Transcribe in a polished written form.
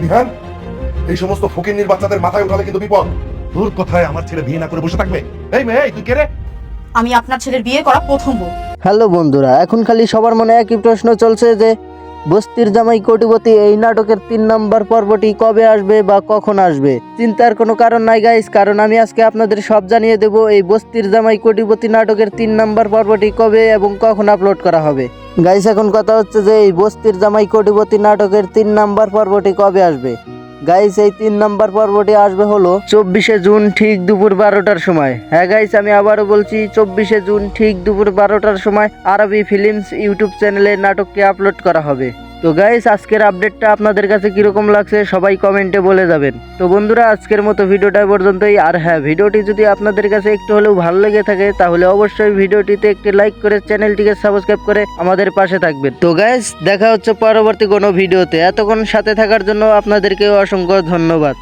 বিহান, এই সমস্ত ফকিন্নির বাচ্চাদের মাথায় উঠালে কিন্তু বিপদ। তোর কথায় আমার ছেলে বিয়ে না করে বসে থাকবে? এই মেয়ে, তুই কে রে? আমি আপনার ছেলের বিয়ে করা প্রথম বউ। হ্যালো বন্ধুরা, এখন খালি সবার মনে একই প্রশ্ন চলছে যে বস্তির জামাই কোটিপতি এই নাটকের 3 নম্বর পর্বটি কবে আসবে বা কখন আসবে। চিন্তার কোনো কারণ নাই গাইস, কারণ আমি আজকে আপনাদের সব জানিয়ে দেব এই বস্তির জামাই কোটিপতি নাটকের 3 নম্বর পর্বটি কবে এবং কখন আপলোড করা হবে। গাইস, এখন কথা হচ্ছে যে এই বস্তির জামাই কোটিপতি নাটকের 3 নম্বর পর্বটি কবে আসবে। গাইস, এই 3 নম্বর পর্বটি আসবে হলো 24শে জুন ঠিক দুপুর 12টার সময়। হ্যাঁ গাইস, আমি আবারও বলছি 24শে জুন ঠিক দুপুর 12টার সময় আরবি ফিল্মস ইউটিউব চ্যানেলে নাটকটি আপলোড করা হবে। তো গাইস, আজকের আপডেটটা আপনাদের কাছে কিরকম লাগছে সবাই কমেন্টে বলে যাবেন। তো বন্ধুরা, আজকের মতো ভিডিওটা পর্যন্তই। আর হ্যাঁ, ভিডিওটি যদি আপনাদের কাছে একটু হলেও ভালো লেগে থাকে তাহলে অবশ্যই ভিডিওটিতে একটি লাইক করে চ্যানেলটিকে সাবস্ক্রাইব করে আমাদের পাশে থাকবেন। তো গাইস, দেখা হচ্ছে পরবর্তী কোনো ভিডিওতে। এতক্ষণ সাথে থাকার জন্য আপনাদেরকে অসংখ্য ধন্যবাদ।